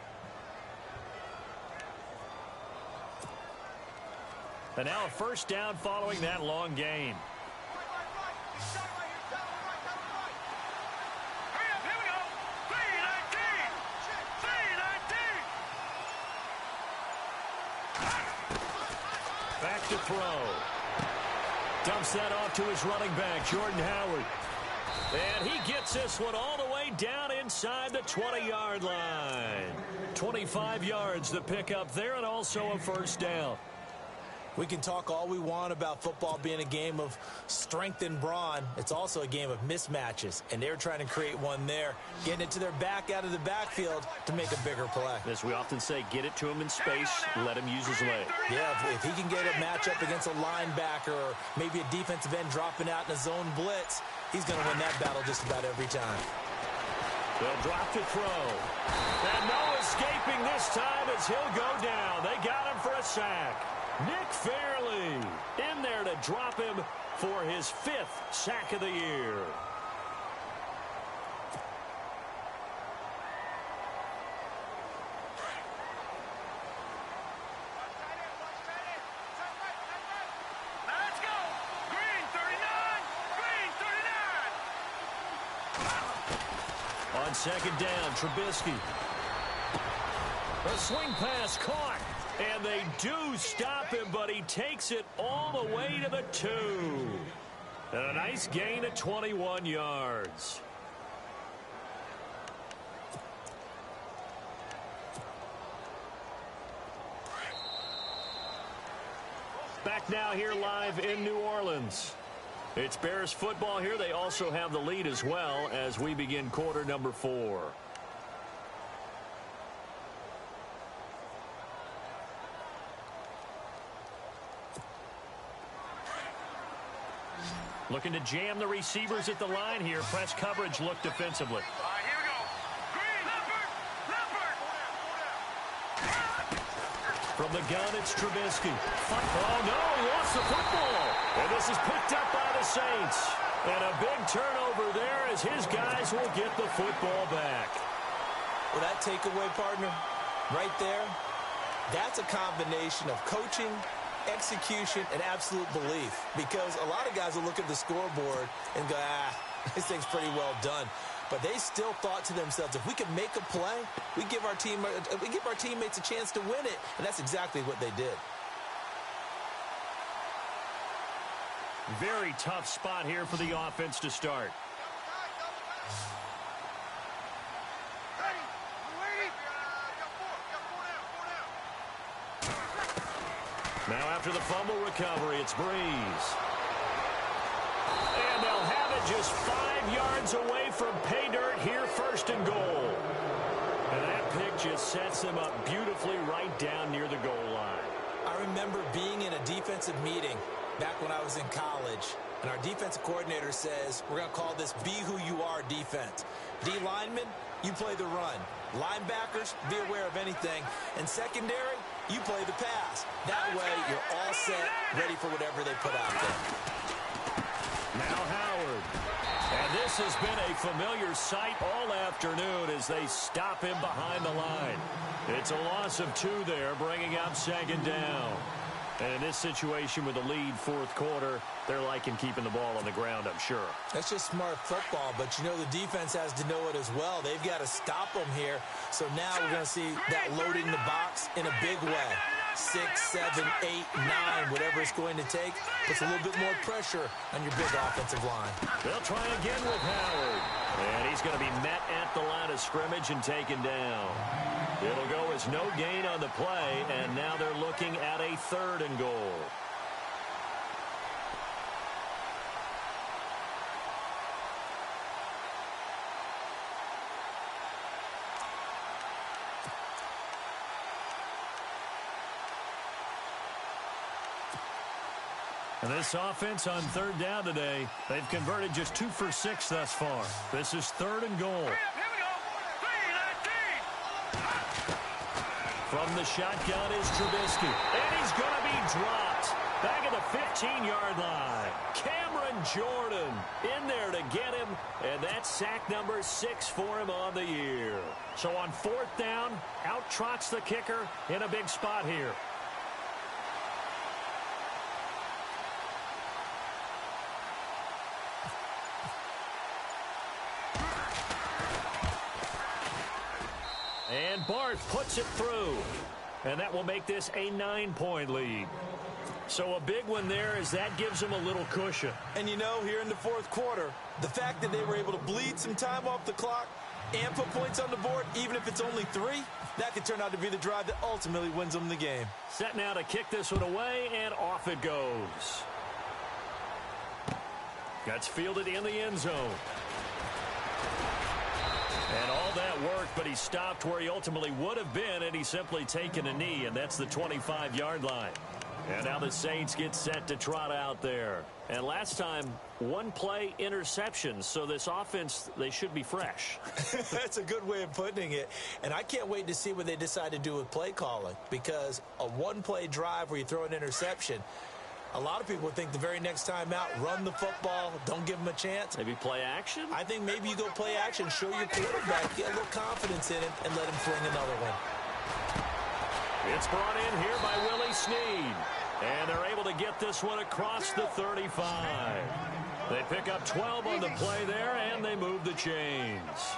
B: And now a 1st down following that long gain. Back to throw. Dumps that off to his running back, Jordan Howard. And he gets this one all the way way down inside the 20-yard line. 25 yards to pick up there, and also a first down.
C: We can talk all we want about football being a game of strength and brawn. It's also a game of mismatches, and they're trying to create one there, getting it to their back out of the backfield to make a bigger play.
B: As we often say, get it to him in space, let him use his leg.
C: Yeah, if he can get a matchup against a linebacker or maybe a defensive end dropping out in a zone blitz, he's going to win that battle just about every time.
B: They'll drop to throw. And no escaping this time as he'll go down. They got him for a sack. Nick Fairley in there to drop him for his 5th sack of the year.
D: Let's go. Green 39. Green 39.
B: On second down, Trubisky. A swing pass caught. And they do stop him, but he takes it all the way to the 2. And a nice gain of 21 yards. Back now here live in New Orleans. It's Bears football here. They also have the lead as well as we begin quarter number 4. Looking to jam the receivers at the line here. Press coverage look defensively.
D: All right, here we go. Green. Leopard.
B: From the gun, it's Trubisky. Oh, no, he lost the football. And this is picked up by the Saints. And a big turnover there as his guys will get the football back.
C: Well, that takeaway, partner, right there, that's a combination of coaching, execution, and absolute belief, because a lot of guys will look at the scoreboard and go, this thing's pretty well done. But they still thought to themselves, if we can make a play, we give our teammates a chance to win it, and that's exactly what they did.
B: Very tough spot here for the offense to start. Now after the fumble recovery, it's Breeze. And they'll have it just 5 yards away from pay dirt here, first and goal. And that pick just sets them up beautifully right down near the goal line.
C: I remember being in a defensive meeting back when I was in college, and our defensive coordinator says, we're going to call this be who you are defense. D linemen, you play the run. Linebackers, be aware of anything. And secondary, you play the pass. That way, you're all set, ready for whatever they put out there.
B: Now Howard. And this has been a familiar sight all afternoon as they stop him behind the line. It's a loss of 2 there, bringing up second down. And in this situation with the lead fourth quarter, they're liking keeping the ball on the ground, I'm sure.
C: That's just smart football, but you know the defense has to know it as well. They've got to stop them here. So now we're going to see that loading the box in a big way. 6, 7, 8, 9, whatever it's going to take, puts a little bit more pressure on your big offensive line.
B: They'll try again with Howard. And he's going to be met at the line of scrimmage and taken down. It'll go as no gain on the play, and now they're looking at a 3rd and goal. And this offense on 3rd down today, they've converted just 2 for 6 thus far. This is 3rd and goal.
D: Here we go. 3-19.
B: From the shotgun is Trubisky. And he's going to be dropped. Back at the 15-yard line. Cameron Jordan in there to get him. And that's sack number 6 for him on the year. So on 4th down, out trots the kicker in a big spot here. And Barth puts it through. And that will make this a 9-point lead. So a big one there as that gives them a little cushion.
C: And you know, here in the fourth quarter, the fact that they were able to bleed some time off the clock and put points on the board, even if it's only 3, that could turn out to be the drive that ultimately wins them the game.
B: Set now to kick this one away, and off it goes. That's fielded in the end zone. And all that worked, but he stopped where he ultimately would have been, and he's simply taken a knee, and that's the 25-yard line. And now the Saints get set to trot out there. And last time, 1-play interception, so this offense, they should be fresh.
C: That's a good way of putting it. And I can't wait to see what they decide to do with play calling, because a 1-play drive where you throw an interception, a lot of people think the very next time out, run the football, don't give them a chance.
B: Maybe play action?
C: I think maybe you go play action, show your quarterback, get a little confidence in him, and let him fling another one.
B: It's brought in here by Willie Snead. And they're able to get this one across the 35. They pick up 12 on the play there, and they move the chains.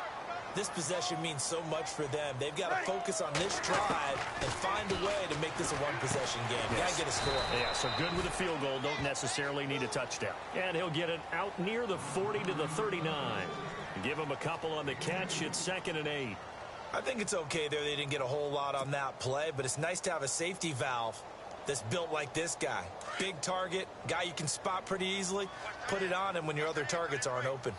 C: This possession means so much for them. They've got to focus on this drive and find a way to make this a one-possession game. Yes. Got to get a score.
B: Yeah, so good with a field goal. Don't necessarily need a touchdown. And he'll get it out near the 40 to the 39. Give him a couple on the catch. It's 2nd and 8.
C: I think it's okay there. They didn't get a whole lot on that play, but it's nice to have a safety valve that's built like this guy. Big target, guy you can spot pretty easily. Put it on him when your other targets aren't open.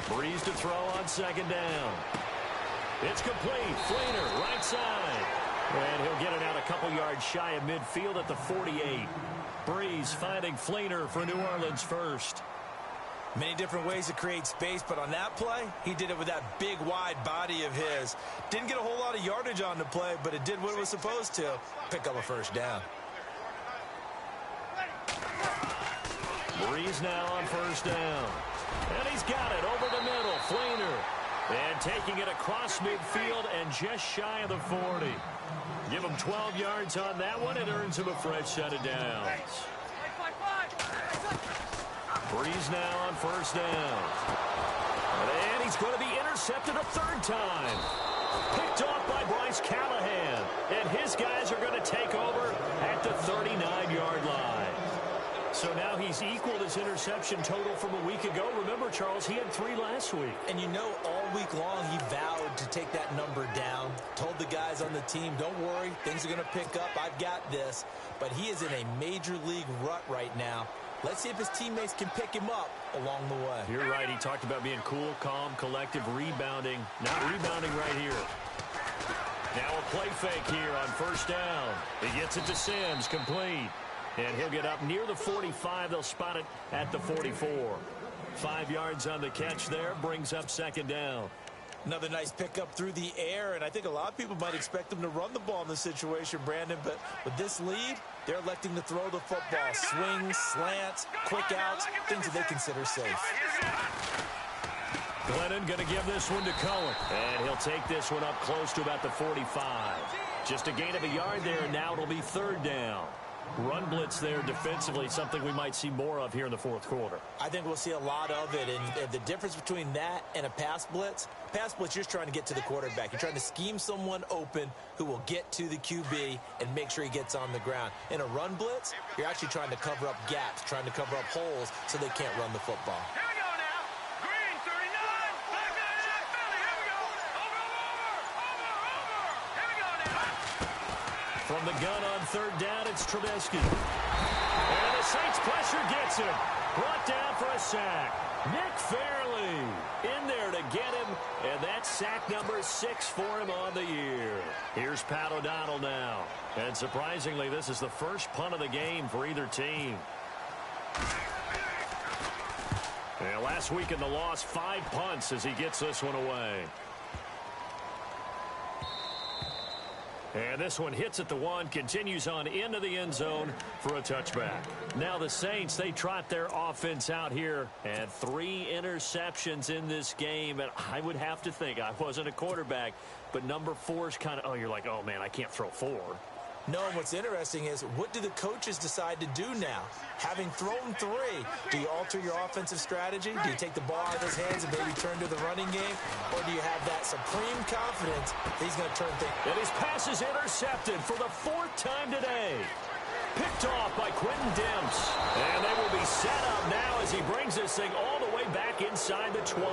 B: Breeze to throw on 2nd down. It's complete. Fleener, right side. And he'll get it out a couple yards shy of midfield at the 48. Breeze finding Fleener for New Orleans first.
C: Many different ways to create space, but on that play, he did it with that big, wide body of his. Didn't get a whole lot of yardage on the play, but it did what it was supposed to. Pick up a first down.
B: Breeze now on 1st down. And he's got it over the middle. Fleener. And taking it across midfield and just shy of the 40. Give him 12 yards on that one. It earns him a fresh set of downs. Breeze now on 1st down. And he's going to be intercepted a 3rd time. Picked off by Bryce Callahan. And his guys are going to take over at the 39-yard line. So now he's equaled his interception total from a week ago. Remember, Charles, he had 3 last week.
C: And you know, all week long he vowed to take that number down. Told the guys on the team, don't worry, things are going to pick up. I've got this. But he is in a major league rut right now. Let's see if his teammates can pick him up along the way.
B: You're right. He talked about being cool, calm, collective, rebounding. Not rebounding right here. Now a play fake here on 1st down. He gets it to Sims, complete. And he'll get up near the 45. They'll spot it at the 44. 5 yards on the catch there. Brings up 2nd down.
C: Another nice pickup through the air, and I think a lot of people might expect them to run the ball in this situation, Brandon, but with this lead, they're electing to throw the football. Swings, slants, quick outs, things that they consider safe.
B: Glennon going to give this one to Cohen, and he'll take this one up close to about the 45. Just a gain of a yard there, and now it'll be 3rd down. Run blitz there defensively, something we might see more of here in the 4th quarter.
C: I think we'll see a lot of it, and the difference between that and a pass blitz, you're just trying to get to the quarterback. You're trying to scheme someone open who will get to the QB and make sure he gets on the ground. In a run blitz, you're actually trying to cover up gaps, trying to cover up holes so they can't run the football.
D: Here we go now. Green, 39. Back to the Philly. Here we go. Over. Here we go now.
B: From the gun on 3rd down, it's Trubisky. And the Saints pressure gets him. Brought down for a sack. Nick Fairley in there to get him, and that's sack number 6 for him on the year. Here's Pat O'Donnell now. And surprisingly, this is the first punt of the game for either team. And last week in the loss, 5 punts as he gets this one away. And this one hits at the 1, continues on into the end zone for a touchback. Now the Saints, they trot their offense out here, and 3 interceptions in this game. And I would have to think, I wasn't a quarterback, but number 4 is kind of, you're like, oh man, I can't throw 4.
C: No, and what's interesting is, what do the coaches decide to do now? Having thrown 3, do you alter your offensive strategy? Do you take the ball out of his hands and maybe turn to the running game? Or do you have that supreme confidence that he's going to turn things?
B: And his pass is intercepted for the 4th time today. Picked off by Quentin Demps. And they will be set up now as he brings this thing all the way back inside the 20.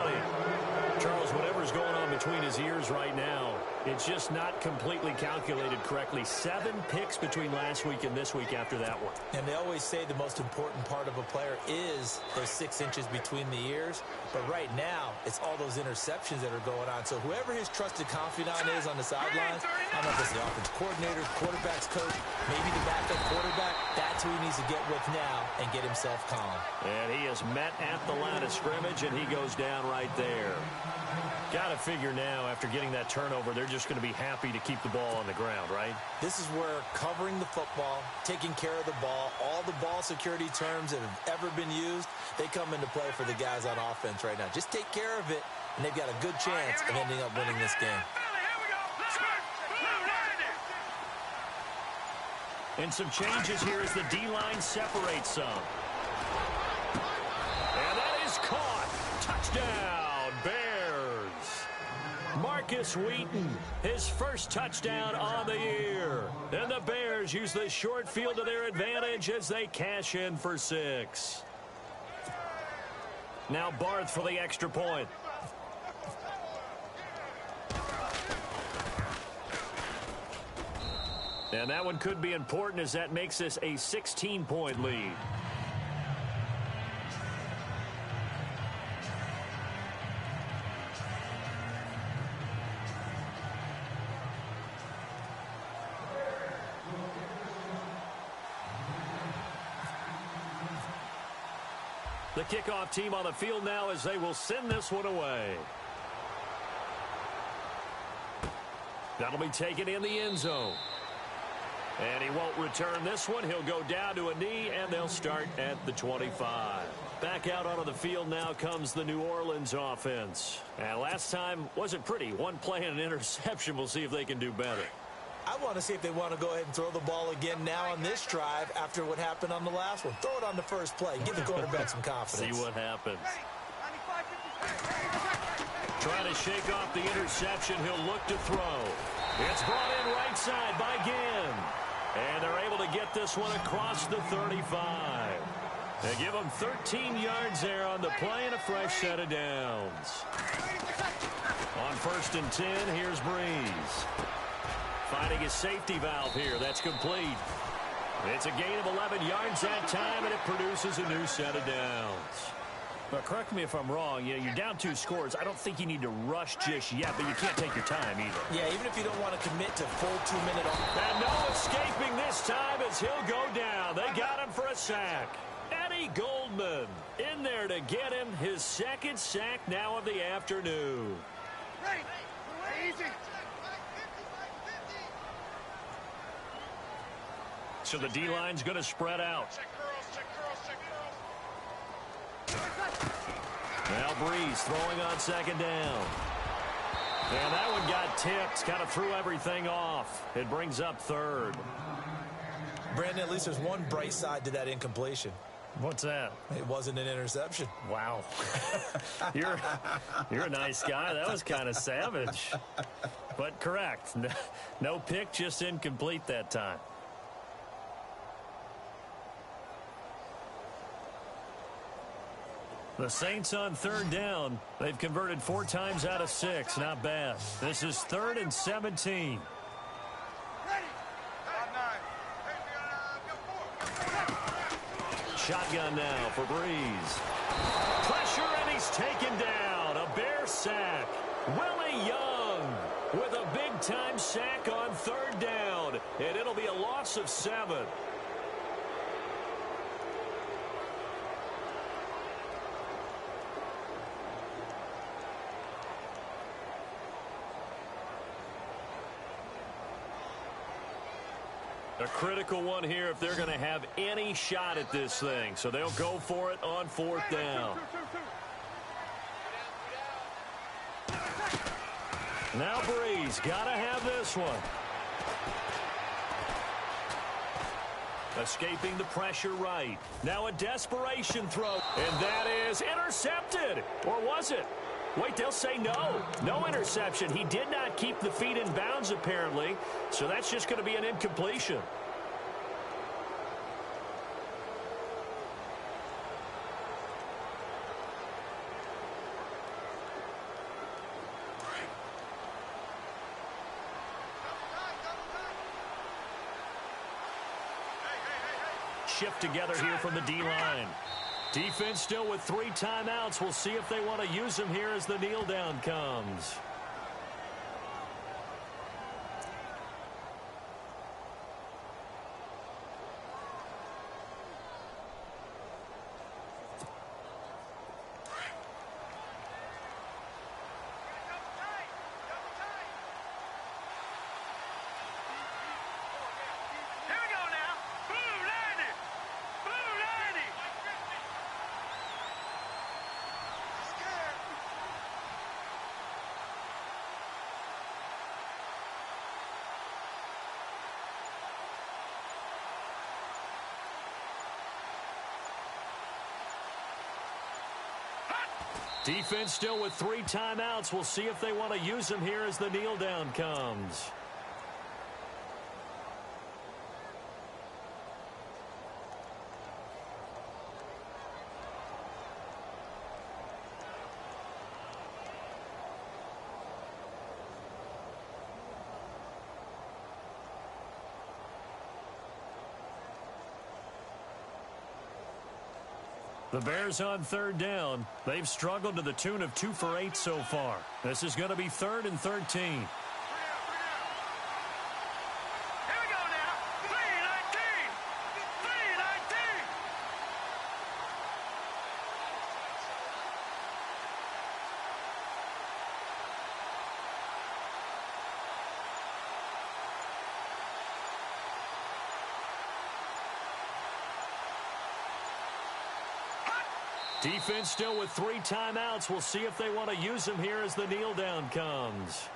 B: Charles, whatever's going on between his ears right now, it's just not completely calculated correctly. 7 picks between last week and this week after that one.
C: And they always say the most important part of a player is those 6 inches between the ears. But right now, it's all those interceptions that are going on. So whoever his trusted confidant is on the sidelines, I don't know if it's the offense coordinator, quarterback's coach, maybe the backup quarterback, that's who he needs to get with now and get himself calm.
B: And he is met at the line of scrimmage, and he goes down right there. Got to figure now, after getting that turnover, they're just going to be happy to keep the ball on the ground, right?
C: This is where covering the football, taking care of the ball, all the ball security terms that have ever been used, they come into play for the guys on offense right now. Just take care of it, and they've got a good chance of ending up winning this game.
B: And some changes here as the D-line separates some. And that is caught. Touchdown, Bears. Marcus Wheaton, his first touchdown on the year. And the Bears use the short field to their advantage as they cash in for 6. Now Barth for the extra point. And that one could be important as that makes this a 16-point lead. The kickoff team on the field now as they will send this one away. That'll be taken in the end zone. And he won't return this one. He'll go down to a knee, and they'll start at the 25. Back out onto the field now comes the New Orleans offense. And last time wasn't pretty. One play and an interception. We'll see if they can do better.
C: I want to see if they want to go ahead and throw the ball again now on this drive after what happened on the last one. Throw it on the first play. Give the quarterback some confidence.
B: See what happens. Trying to shake off the interception. He'll look to throw. It's brought in right side by Ginn. And they're able to get this one across the 35. They give them 13 yards there on the play and a fresh set of downs. On 1st and 10, here's Breeze. Finding his safety valve here. That's complete. It's a gain of 11 yards that time, and it produces a new set of downs. But correct me if I'm wrong, you're down 2 scores. I don't think you need to rush just yet, but you can't take your time either.
C: Yeah, even if you don't want to commit to full 2-minute.
B: And no escaping this time as he'll go down. They got him for a sack. Eddie Goldman in there to get him his 2nd sack now of the afternoon. So the D-line's going to spread out. Now Breeze throwing on 2nd down. And that one got tipped. Kind of threw everything off. It brings up 3rd.
C: Brandon, at least there's one bright side to that incompletion.
B: What's that?
C: It wasn't an interception.
B: Wow. You're a nice guy. That was kind of savage. But correct. No pick, just incomplete that time. The Saints on 3rd down. They've converted 4 times out of 6. Not bad. This is 3rd and 17. Shotgun now for Breeze. Pressure, and he's taken down. A Bear sack. Willie Young with a big-time sack on 3rd down. And it'll be a loss of 7. A critical one here if they're going to have any shot at this thing. So they'll go for it on 4th down. Now Breeze got to have this one. Escaping the pressure right. Now a desperation throw. And that is intercepted. Or was it? Wait, they'll say no. No interception. He did not keep the feet in bounds, apparently. So that's just going to be an incompletion. Shift together here from the D-line. Defense still with 3 timeouts. We'll see if they want to use them here as the kneel down comes. Defense still with 3 timeouts. We'll see if they want to use them here as the kneel down comes. The Bears on 3rd down. They've struggled to the tune of 2 for 8 so far. This is going to be 3rd and 13. Defense still with 3 timeouts. We'll see if they want to use them here as the kneel down comes.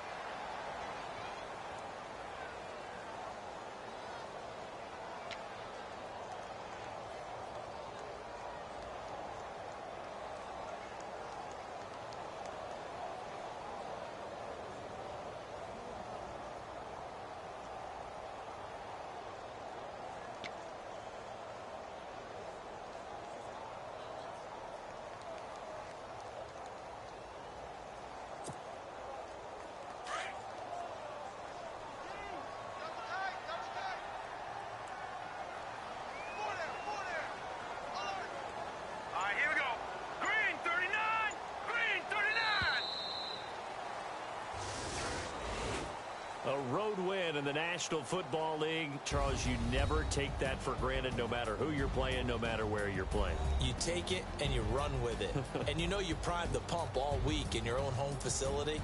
B: A road win in the National Football League. Charles, you never take that for granted, no matter who you're playing, no matter where you're playing.
C: You take it and you run with it. And you know you primed the pump all week in your own home facility.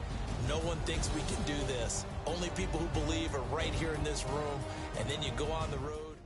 C: No one thinks we can do this. Only people who believe are right here in this room. And then you go on the road.